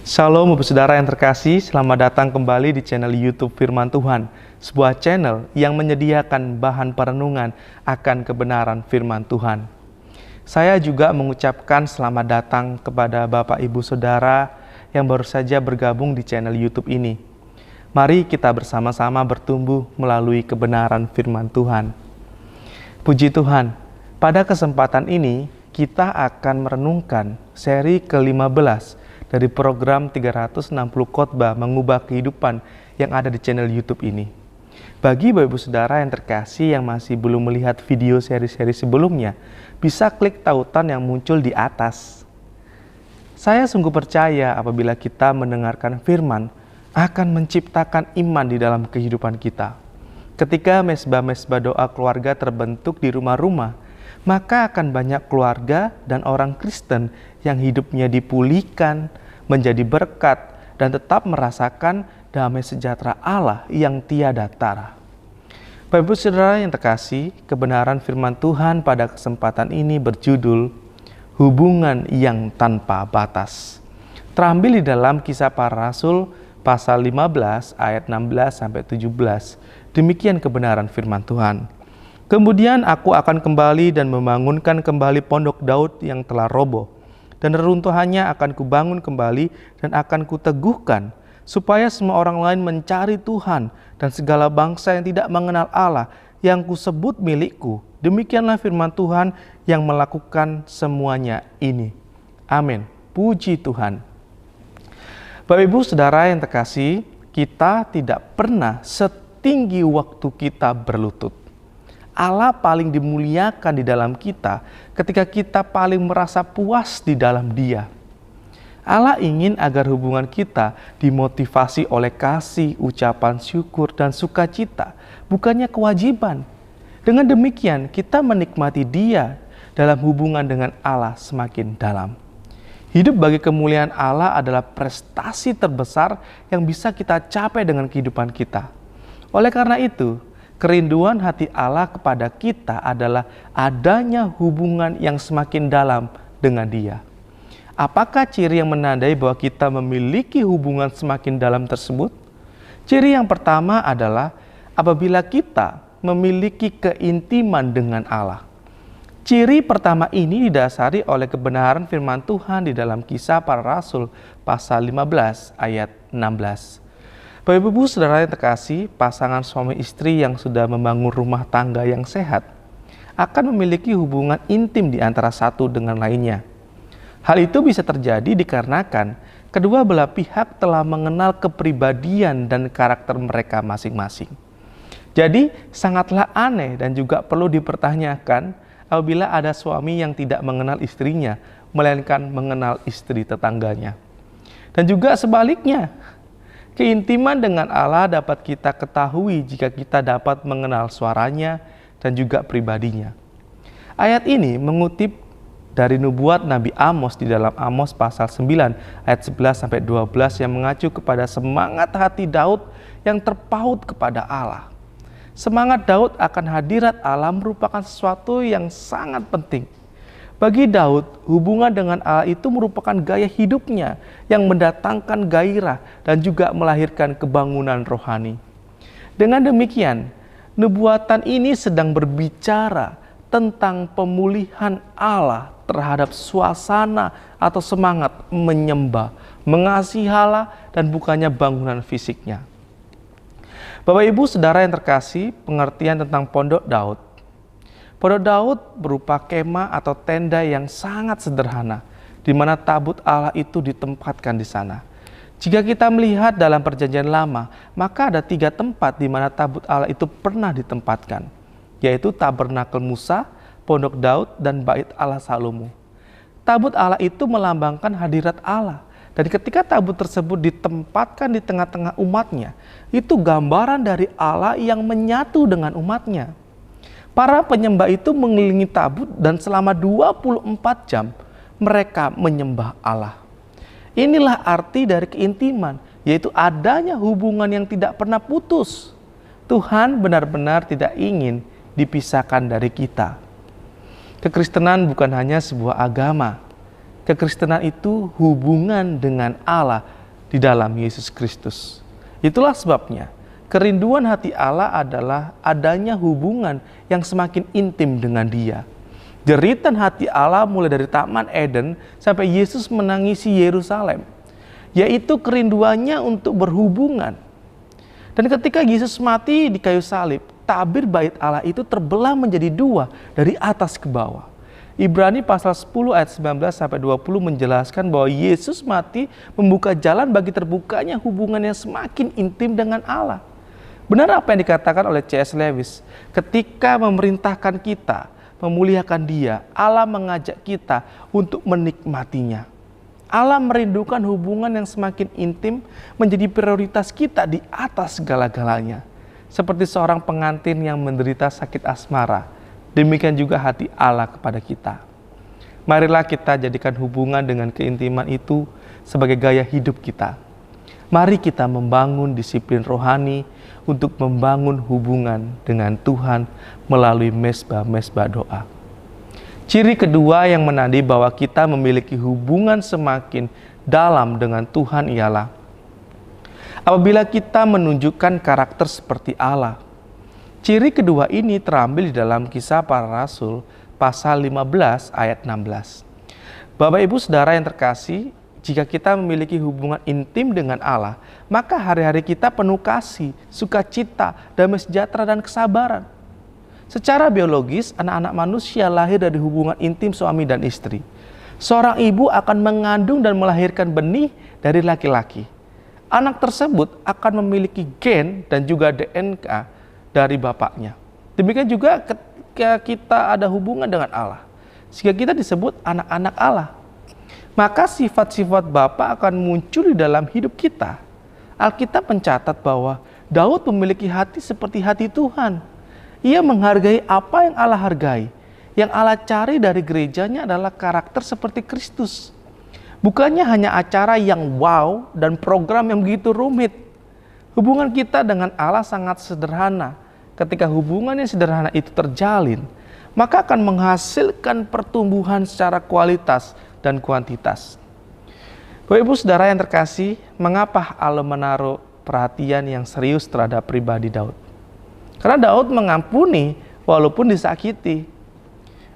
Shalom Bapak Saudara yang terkasih, selamat datang kembali di channel YouTube Firman Tuhan, sebuah channel yang menyediakan bahan perenungan akan kebenaran firman Tuhan. Saya juga mengucapkan selamat datang kepada Bapak Ibu Saudara yang baru saja bergabung di channel YouTube ini. Mari kita bersama-sama bertumbuh melalui kebenaran firman Tuhan. Puji Tuhan, pada kesempatan ini kita akan merenungkan seri ke-15 dari program 360 khotbah mengubah kehidupan yang ada di channel YouTube ini. Bagi Bapak Ibu Saudara yang terkasih yang masih belum melihat video seri-seri sebelumnya, bisa klik tautan yang muncul di atas. Saya sungguh percaya apabila kita mendengarkan firman akan menciptakan iman di dalam kehidupan kita. Ketika mesbah-mesbah doa keluarga terbentuk di rumah-rumah, maka akan banyak keluarga dan orang Kristen yang hidupnya dipulihkan, menjadi berkat, dan tetap merasakan damai sejahtera Allah yang tiada tara. Bapak Ibu Saudara yang terkasih, kebenaran firman Tuhan pada kesempatan ini berjudul Hubungan yang Tanpa Batas. Terambil di dalam Kisah Para Rasul pasal 15 ayat 16-17. Demikian kebenaran firman Tuhan. Kemudian aku akan kembali dan membangunkan kembali pondok Daud yang telah roboh, dan reruntuhannya akan kubangun kembali dan akan kuteguhkan, supaya semua orang lain mencari Tuhan dan segala bangsa yang tidak mengenal Allah yang kusebut milikku. Demikianlah firman Tuhan yang melakukan semuanya ini. Amin. Puji Tuhan. Bapak Ibu Saudara yang terkasih, kita tidak pernah setinggi waktu kita berlutut. Allah paling dimuliakan di dalam kita ketika kita paling merasa puas di dalam Dia. Allah ingin agar hubungan kita dimotivasi oleh kasih, ucapan syukur, dan sukacita, bukannya kewajiban. Dengan demikian, kita menikmati Dia dalam hubungan dengan Allah semakin dalam. Hidup bagi kemuliaan Allah adalah prestasi terbesar yang bisa kita capai dengan kehidupan kita. Oleh karena itu, kerinduan hati Allah kepada kita adalah adanya hubungan yang semakin dalam dengan Dia. Apakah ciri yang menandai bahwa kita memiliki hubungan semakin dalam tersebut? Ciri yang pertama adalah apabila kita memiliki keintiman dengan Allah. Ciri pertama ini didasari oleh kebenaran firman Tuhan di dalam Kisah Para Rasul pasal 15 ayat 16. Bapak Ibu Saudara yang terkasih, pasangan suami istri yang sudah membangun rumah tangga yang sehat akan memiliki hubungan intim di antara satu dengan lainnya. Hal itu bisa terjadi dikarenakan kedua belah pihak telah mengenal kepribadian dan karakter mereka masing-masing. Jadi sangatlah aneh dan juga perlu dipertanyakan apabila ada suami yang tidak mengenal istrinya, melainkan mengenal istri tetangganya. Dan juga sebaliknya, keintiman dengan Allah dapat kita ketahui jika kita dapat mengenal suaranya dan juga pribadinya. Ayat ini mengutip dari nubuat Nabi Amos di dalam Amos pasal 9 ayat 11-12 yang mengacu kepada semangat hati Daud yang terpaut kepada Allah. Semangat Daud akan hadirat Allah merupakan sesuatu yang sangat penting. Bagi Daud, hubungan dengan Allah itu merupakan gaya hidupnya yang mendatangkan gairah dan juga melahirkan kebangunan rohani. Dengan demikian, nubuatan ini sedang berbicara tentang pemulihan Allah terhadap suasana atau semangat menyembah, mengasihi Allah, dan bukannya bangunan fisiknya. Bapak Ibu Saudara yang terkasih, pengertian tentang pondok Daud. Pondok Daud berupa kemah atau tenda yang sangat sederhana, di mana tabut Allah itu ditempatkan di sana. Jika kita melihat dalam Perjanjian Lama, maka ada 3 tempat di mana tabut Allah itu pernah ditempatkan, yaitu Tabernakel Musa, Pondok Daud, dan Bait Allah Salomo. Tabut Allah itu melambangkan hadirat Allah, dan ketika tabut tersebut ditempatkan di tengah-tengah umatnya, itu gambaran dari Allah yang menyatu dengan umatnya. Para penyembah itu mengelilingi tabut dan selama 24 jam mereka menyembah Allah. Inilah arti dari keintiman, yaitu adanya hubungan yang tidak pernah putus. Tuhan benar-benar tidak ingin dipisahkan dari kita. Kekristenan bukan hanya sebuah agama, Kekristenan itu hubungan dengan Allah di dalam Yesus Kristus. Itulah sebabnya kerinduan hati Allah adalah adanya hubungan yang semakin intim dengan Dia. Jeritan hati Allah mulai dari Taman Eden sampai Yesus menangisi Yerusalem, yaitu kerinduannya untuk berhubungan. Dan ketika Yesus mati di kayu salib, tabir bait Allah itu terbelah menjadi dua dari atas ke bawah. Ibrani pasal 10 ayat 19 sampai 20 menjelaskan bahwa Yesus mati membuka jalan bagi terbukanya hubungan yang semakin intim dengan Allah. Benar apa yang dikatakan oleh C.S. Lewis, ketika memerintahkan kita memuliakan Dia, Allah mengajak kita untuk menikmatinya. Allah merindukan hubungan yang semakin intim menjadi prioritas kita di atas segala-galanya. Seperti seorang pengantin yang menderita sakit asmara, demikian juga hati Allah kepada kita. Marilah kita jadikan hubungan dengan keintiman itu sebagai gaya hidup kita. Mari kita membangun disiplin rohani untuk membangun hubungan dengan Tuhan melalui mezbah-mezbah doa. Ciri kedua yang menandai bahwa kita memiliki hubungan semakin dalam dengan Tuhan ialah apabila kita menunjukkan karakter seperti Allah. Ciri kedua ini terambil di dalam Kisah Para Rasul pasal 15 ayat 16. Bapak Ibu Saudara yang terkasih, jika kita memiliki hubungan intim dengan Allah, maka hari-hari kita penuh kasih, sukacita, damai sejahtera, dan kesabaran. Secara biologis, anak-anak manusia lahir dari hubungan intim suami dan istri. Seorang ibu akan mengandung dan melahirkan benih dari laki-laki. Anak tersebut akan memiliki gen dan juga DNK dari bapaknya. Demikian juga ketika kita ada hubungan dengan Allah, sehingga kita disebut anak-anak Allah. Maka sifat-sifat Bapa akan muncul di dalam hidup kita. Alkitab mencatat bahwa Daud memiliki hati seperti hati Tuhan. Ia menghargai apa yang Allah hargai. Yang Allah cari dari gerejanya adalah karakter seperti Kristus. Bukannya hanya acara yang wow dan program yang begitu rumit. Hubungan kita dengan Allah sangat sederhana. Ketika hubungan yang sederhana itu terjalin, maka akan menghasilkan pertumbuhan secara kualitas dan kuantitas. Bapak Ibu Saudara yang terkasih, mengapa Allah menaruh perhatian yang serius terhadap pribadi Daud? Karena Daud mengampuni walaupun disakiti.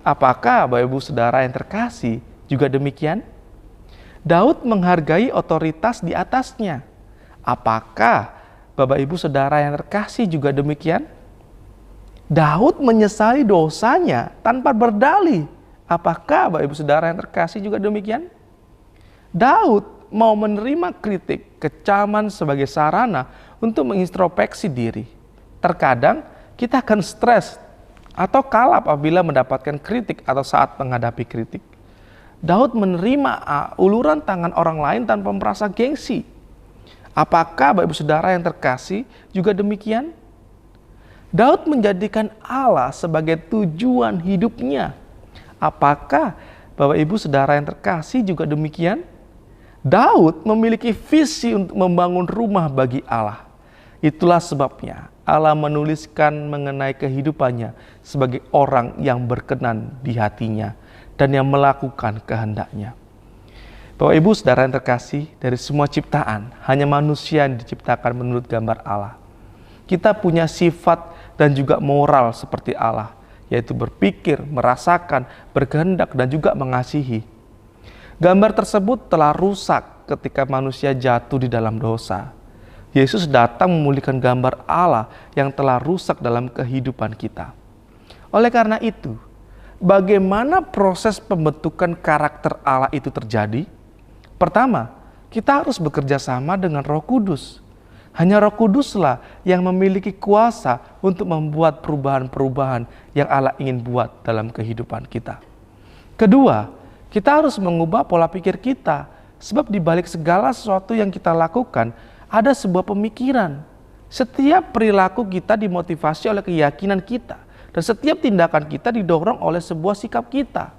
Apakah Bapak Ibu Saudara yang terkasih juga demikian? Daud menghargai otoritas di atasnya. Apakah Bapak Ibu Saudara yang terkasih juga demikian? Daud menyesali dosanya tanpa berdalih. Apakah Bapak Ibu Saudara yang terkasih juga demikian? Daud mau menerima kritik, kecaman sebagai sarana untuk mengintrospeksi diri. Terkadang kita akan stres atau kalap apabila mendapatkan kritik atau saat menghadapi kritik. Daud menerima uluran tangan orang lain tanpa merasa gengsi. Apakah Bapak Ibu Saudara yang terkasih juga demikian? Daud menjadikan Allah sebagai tujuan hidupnya. Apakah Bapak Ibu Saudara yang terkasih juga demikian? Daud memiliki visi untuk membangun rumah bagi Allah. Itulah sebabnya Allah menuliskan mengenai kehidupannya sebagai orang yang berkenan di hatinya dan yang melakukan kehendaknya. Bapak Ibu Saudara yang terkasih, dari semua ciptaan, hanya manusia yang diciptakan menurut gambar Allah. Kita punya sifat dan juga moral seperti Allah, yaitu berpikir, merasakan, berkehendak, dan juga mengasihi. Gambar tersebut telah rusak ketika manusia jatuh di dalam dosa. Yesus datang memulihkan gambar Allah yang telah rusak dalam kehidupan kita. Oleh karena itu, bagaimana proses pembentukan karakter Allah itu terjadi? Pertama, kita harus bekerja sama dengan Roh Kudus. Hanya Roh Kuduslah yang memiliki kuasa untuk membuat perubahan-perubahan yang Allah ingin buat dalam kehidupan kita. Kedua, kita harus mengubah pola pikir kita, sebab di balik segala sesuatu yang kita lakukan, ada sebuah pemikiran. Setiap perilaku kita dimotivasi oleh keyakinan kita, dan setiap tindakan kita didorong oleh sebuah sikap kita.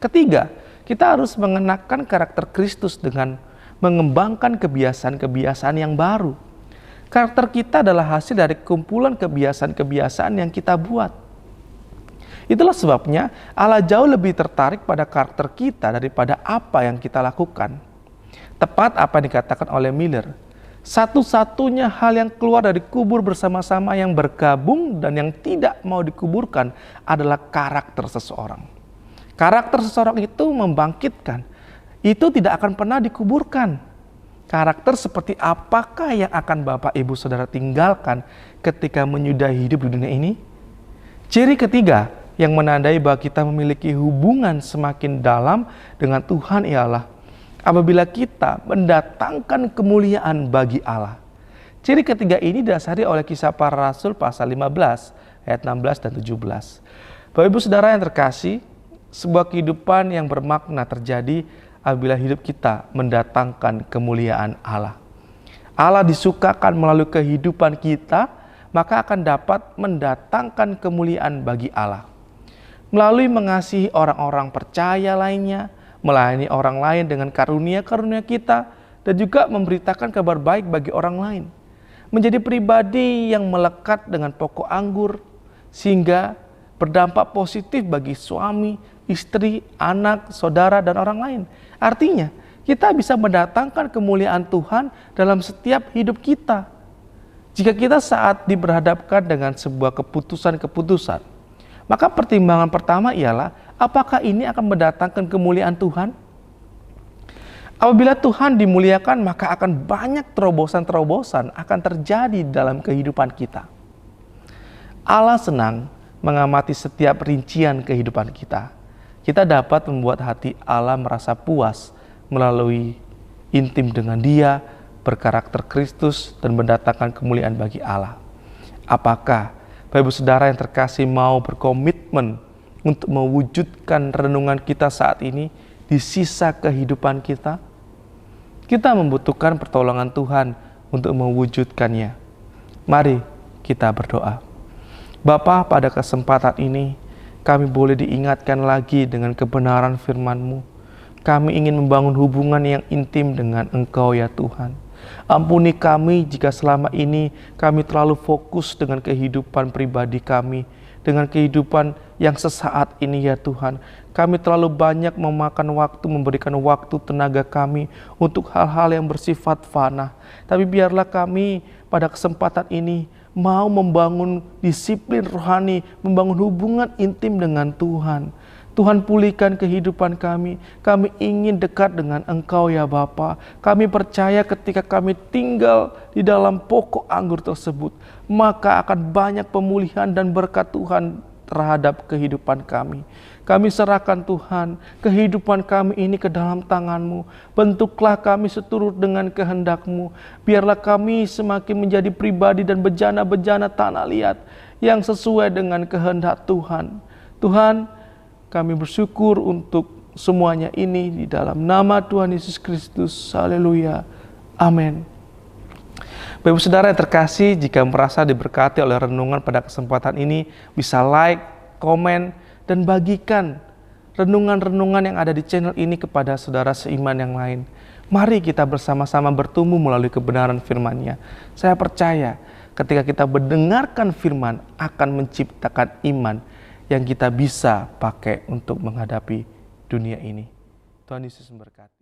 Ketiga, kita harus mengenakan karakter Kristus dengan mengembangkan kebiasaan-kebiasaan yang baru. Karakter kita adalah hasil dari kumpulan kebiasaan-kebiasaan yang kita buat. Itulah sebabnya Allah jauh lebih tertarik pada karakter kita daripada apa yang kita lakukan. Tepat apa yang dikatakan oleh Miller, satu-satunya hal yang keluar dari kubur bersama-sama yang bergabung dan yang tidak mau dikuburkan adalah karakter seseorang. Karakter seseorang itu membangkitkan, itu tidak akan pernah dikuburkan. Karakter seperti apakah yang akan Bapak Ibu Saudara tinggalkan ketika menyudahi hidup di dunia ini? Ciri ketiga yang menandai bahwa kita memiliki hubungan semakin dalam dengan Tuhan ialah apabila kita mendatangkan kemuliaan bagi Allah. Ciri ketiga ini didasari oleh Kisah Para Rasul pasal 15 ayat 16 dan 17. Bapak Ibu Saudara yang terkasih, sebuah kehidupan yang bermakna terjadi apabila hidup kita mendatangkan kemuliaan Allah. Allah disukakan melalui kehidupan kita, maka akan dapat mendatangkan kemuliaan bagi Allah. Melalui mengasihi orang-orang percaya lainnya, melayani orang lain dengan karunia-karunia kita, dan juga memberitakan kabar baik bagi orang lain. Menjadi pribadi yang melekat dengan pokok anggur, sehingga berdampak positif bagi suami, istri, anak, saudara, dan orang lain. Artinya, kita bisa mendatangkan kemuliaan Tuhan dalam setiap hidup kita. Jika kita saat diberhadapkan dengan sebuah keputusan-keputusan, maka pertimbangan pertama ialah apakah ini akan mendatangkan kemuliaan Tuhan? Apabila Tuhan dimuliakan, maka akan banyak terobosan-terobosan akan terjadi dalam kehidupan kita. Allah senang mengamati setiap rincian kehidupan kita. Kita dapat membuat hati Allah merasa puas melalui intim dengan Dia, berkarakter Kristus, dan mendatangkan kemuliaan bagi Allah. Apakah Bapak Ibu Saudara yang terkasih mau berkomitmen untuk mewujudkan renungan kita saat ini di sisa kehidupan kita? Kita membutuhkan pertolongan Tuhan untuk mewujudkannya. Mari kita berdoa. Bapa, pada kesempatan ini kami boleh diingatkan lagi dengan kebenaran firman-Mu. Kami ingin membangun hubungan yang intim dengan Engkau ya Tuhan. Ampuni kami jika selama ini kami terlalu fokus dengan kehidupan pribadi kami, dengan kehidupan yang sesaat ini ya Tuhan. Kami terlalu banyak memakan waktu, memberikan waktu tenaga kami untuk hal-hal yang bersifat fana. Tapi biarlah kami pada kesempatan ini mau membangun disiplin rohani, membangun hubungan intim dengan Tuhan. Tuhan, pulihkan kehidupan kami. Kami ingin dekat dengan Engkau ya Bapa. Kami percaya ketika kami tinggal di dalam pokok anggur tersebut, maka akan banyak pemulihan dan berkat Tuhan terhadap kehidupan kami. Kami serahkan Tuhan kehidupan kami ini ke dalam tangan-Mu. Bentuklah kami seturut dengan kehendak-Mu. Biarlah kami semakin menjadi pribadi dan bejana-bejana tanah liat yang sesuai dengan kehendak Tuhan. Tuhan, kami bersyukur untuk semuanya ini di dalam nama Tuhan Yesus Kristus. Haleluya. Amin. Bapak Ibu Saudara yang terkasih, jika merasa diberkati oleh renungan pada kesempatan ini, bisa like, komen, dan bagikan renungan-renungan yang ada di channel ini kepada saudara seiman yang lain. Mari kita bersama-sama bertumbuh melalui kebenaran firman-Nya. Saya percaya ketika kita mendengarkan firman akan menciptakan iman yang kita bisa pakai untuk menghadapi dunia ini. Tuhan Yesus memberkati.